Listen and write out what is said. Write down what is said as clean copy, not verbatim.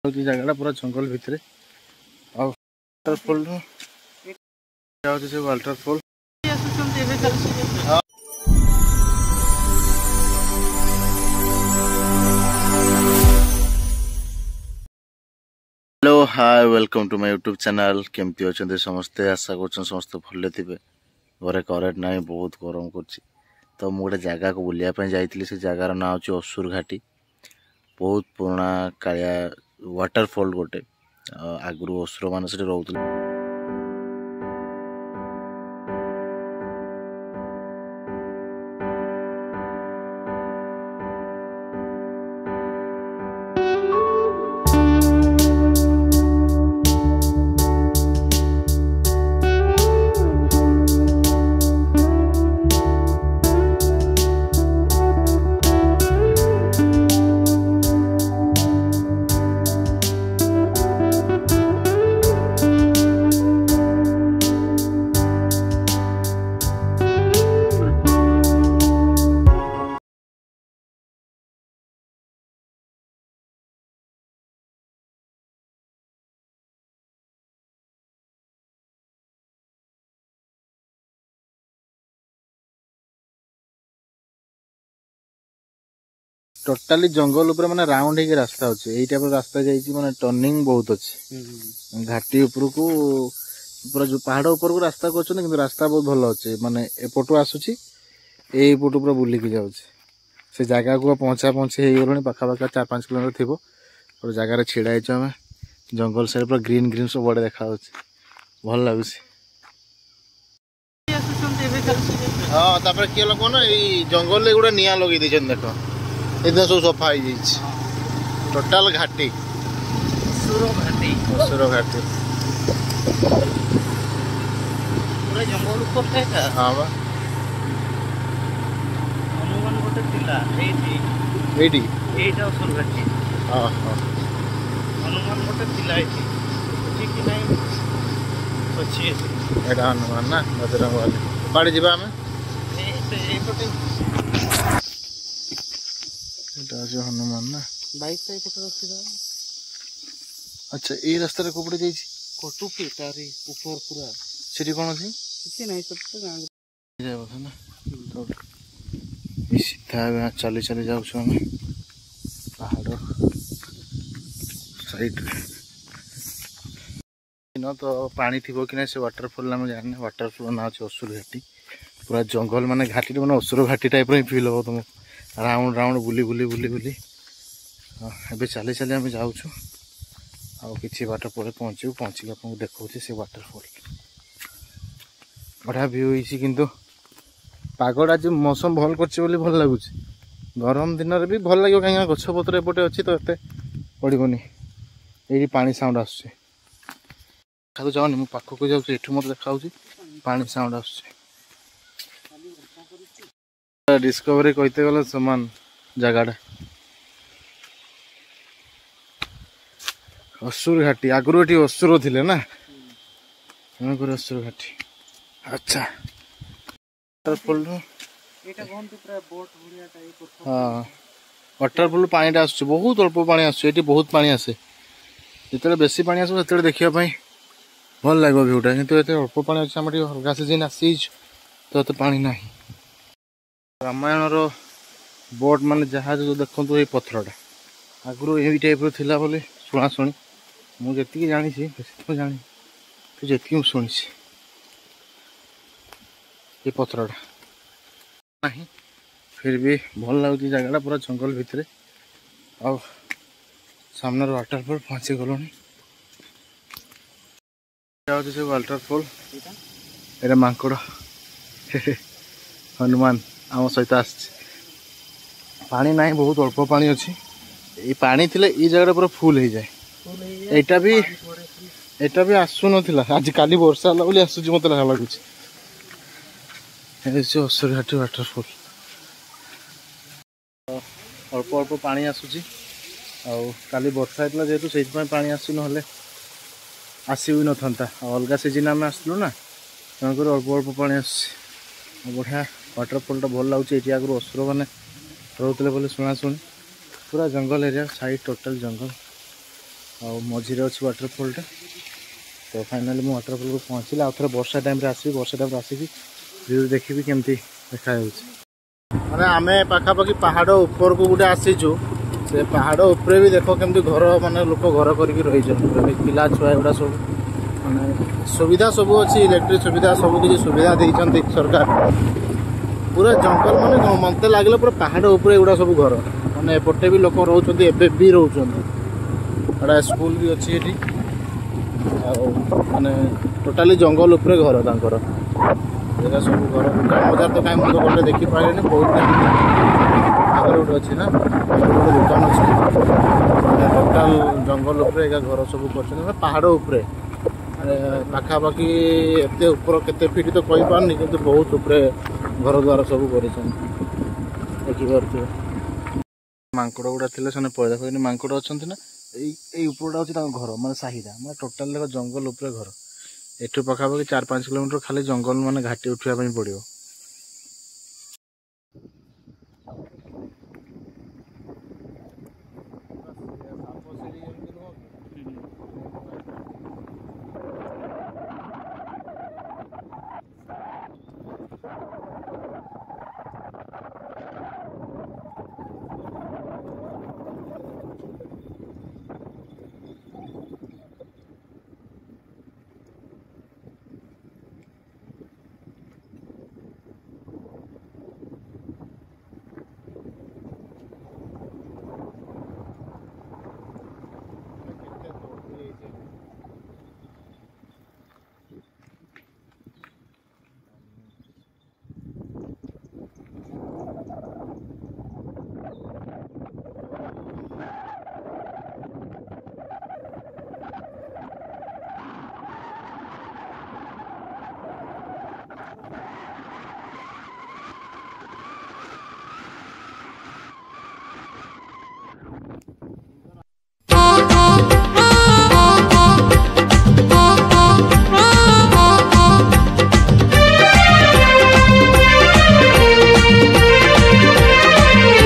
जगह पूरा जंगल भितर waterfall waterfall hello hi welcome to my YouTube channel केमती अच्छा समस्ते आशा कर समस्त भले थे घरे करेन्ट ना बहुत गरम कर तो मुझे जगह को बुलायापी जाइली से जगार ना हूँ असुर घाटी बहुत पुराना कालिया वाटरफॉल गोटे आगु असुर मान से रोते टोटाली जंगल ऊपर माने राउंड ही रास्ता अच्छे यही टाइप रास्ता जाइए माने टर्निंग बहुत अच्छे घाटी ऊपर को पूरा जो पहाड़ ऊपर को रास्ता कर रास्ता बहुत भल अच्छे माने एपटू आसूची एपटू पूरा बुलिकी जाऊँचे से जगह को पहुँचा हो गला पाखापाखा 4-5 किलोमीटर थी और जगार छिड़ा आम जंगल साइड पूरा ग्रीन ग्रीन सब बड़े देखा भल लगुच हाँ किए लोक ना जंगल गोटे निआ लगे देख इधर सब सफा हो टोटाल घाटी असुर घाटी पूरा जंगल ऊपर हाँ बा हनुमान गोटे थिला एटी एटा असुर घाटी हाँ हाँ हनुमान गोटे थिला ठीक नहीं अच्छी एटा हनुमान ना बजरंग वाली बाड़ी जीवा हमें जो हनुमान ना बाइक से रखी दो अच्छा ये रास्ता कोपड़े जाइए कटुकी तारी ऊपर पूरा सीधी कौन अच्छी किसी नहीं सब तो जाए ना तो सीधा चली चली जाऊँ आम पहाड़ साइड न तो पानी थी कि ना से वाटरफॉल आम जाने वाटरफॉल ना अच्छे असुर घाटी पूरा जंगल माने घाटी मैंने असुर घाटी टाइप ही फिल हम तुम राउंड राउंड बुली बुली बुली बुली एबे चली चली आम जाऊँ आउ कि बाट पर पहुँचू पहुँचिक आपको देखा से वाटरफॉल बढ़िया व्यू होती किंतु पागड़ आज मौसम भल कर भल लगुच गरम दिन में भी भल लगे कहीं गछपतर एपटे अच्छी तो ये पड़ोनी ये पानी साउंड आस जाऊनी मो पाखक जाऊँ मत देखा पानी साउंड आस डिस्कवरी कहते गले समान जगह असुर घाटी आगुरी ये असुर थे ना असुर घाटी अच्छा वाटरफॉल हाँ वाटरफॉल पानी आस बहुत अल्प पानी आस बहुत पानी आसे जिते बेसी पानी आस देखापी भल लगे भ्यूटा कितु ये अल्प पानी अच्छे आम अलग सीजन आसी तो ये पानी ना रामायण बोट मान जहाज जो देखो ये पथरटा आगुरी यही टाइप थिला बोली शुणा शुणी मुझे जानी बेसी तो जानी तो जी शुणी ये पथरटा नहीं फिर भी भल लगुच जगह पूरा जंगल भितर आ सामने वाटरफॉल पहुँची गलु से वाटरफॉल ये मांकड़ हनुमान आम सहित आस पानी ना बहुत अल्प पानी अच्छी ये पानी थी ये जगह पूरा फुल हो जाए एटा भी आसु ना आज काली वर्षा है आसूस मत लगुच असुर घाटी वाटरफॉल अल्प अल्प पानी आसूसी काली वर्षा होता जेहतु से पानी आसू ना आसी भी न था अलग सीजन आम आसलु ना तेणुक अल्प अल्प पानी आस बढ़िया वाटरफॉल भल लगुच ये आगुरी असुर मैंने रोते बोले शुणा शुणी पूरा जंगल एरिया साइड टोटल जंगल ଆଉ ମଝିରେ ଅଛି ୱାଟରଫଲ୍ଟା। ତ ଫାଇନାଲି ମୁଁ ୱାଟରଫଲ୍କୁ ପହଞ୍ଚିଲି। ଆଉ ଥରେ ବର୍ଷା ଟାଇମ୍ରେ ଆସିବି, ବର୍ଷା ଟାଇମ୍ରେ ଆସିକି ଭିଉ ଦେଖିବି କେମିତି ଦେଖାଯାଉଛି। ମାନେ ଆମେ ପାଖାପାଖି ପାହାଡ଼ ଉପରକୁ ଗୋଟେ ଆସିଛୁ। ସେ ପାହାଡ଼ ଉପରେ ବି ଦେଖ କେମିତି ଘର, ମାନେ ଲୋକ ଘର କରିକି ରହିଛନ୍ତି। ପିଲା ଛୁଆ ଏଗୁଡ଼ା ସବୁ ମାନେ ସୁବିଧା ସବୁ ଅଛି, ଇଲେକ୍ଟ୍ରିକ୍ ସୁବିଧା ସବୁ କିଛି ସୁବିଧା ଦେଇଛନ୍ତି ସରକାର। ପୁରା ଜଙ୍ଗଲ ମାନେ କ'ଣ ମୋତେ ଲାଗିଲା ପୁରା ପାହାଡ଼ ଉପରେ ଏଗୁଡ଼ା ସବୁ ଘର। ମାନେ ଏପଟେ ବି ଲୋକ ରହୁଛନ୍ତି, ଏବେ ବି ରହୁଛନ୍ତି। ଏଟା ସ୍କୁଲ ବି ଅଛି ଏଠି। ଆଉ ମାନେ ଟୋଟାଲି ଜଙ୍ଗଲ ଉପରେ ଘର ତାଙ୍କର। ଏଗୁଡ଼ା ସବୁ ଘର। ଦୋକାନ ବଜାର ତ କାହିଁ ମୁଁ ତ ଗୋଟେ ଦେଖିପାରିଲିନି, ବହୁତ ଆଗରେ ଗୋଟେ ଅଛି ନା, ଗୋଟେ ଦୋକାନ ଅଛି। ଟୋଟାଲ ଜଙ୍ଗଲ ଉପରେ ଏକା ଘର ସବୁ କରିଛନ୍ତି, ପାହାଡ଼ ଉପରେ। ପାଖାପାଖି ଏତେ ଉପର କେତେ ଫିଟ୍ ତ କହିପାରୁନି, କିନ୍ତୁ ବହୁତ ଉପରେ ଘର ଦ୍ୱାର ସବୁ କରିଛନ୍ତି, ଦେଖିପାରୁଥିବେ। ମାଙ୍କଡ଼ ଗୁଡ଼ା ଥିଲେ ସେମାନେ ପଳେଇଲେ, କହିଲେ ମାଙ୍କଡ଼ ଅଛନ୍ତି ନା। ଏଇ ଉପରଟା ହେଉଛି ତାଙ୍କ ଘର, ମାନେ ସାହିଟା, ମାନେ ଟୋଟାଲ ଜଙ୍ଗଲ ଉପରେ ଘର। ଏଠୁ ପାଖାପାଖି 4-5 କିଲୋମିଟର ଖାଲି ଜଙ୍ଗଲ, ମାନେ ଘାଟି ଉଠିବା ପାଇଁ ପଡ଼ିବ।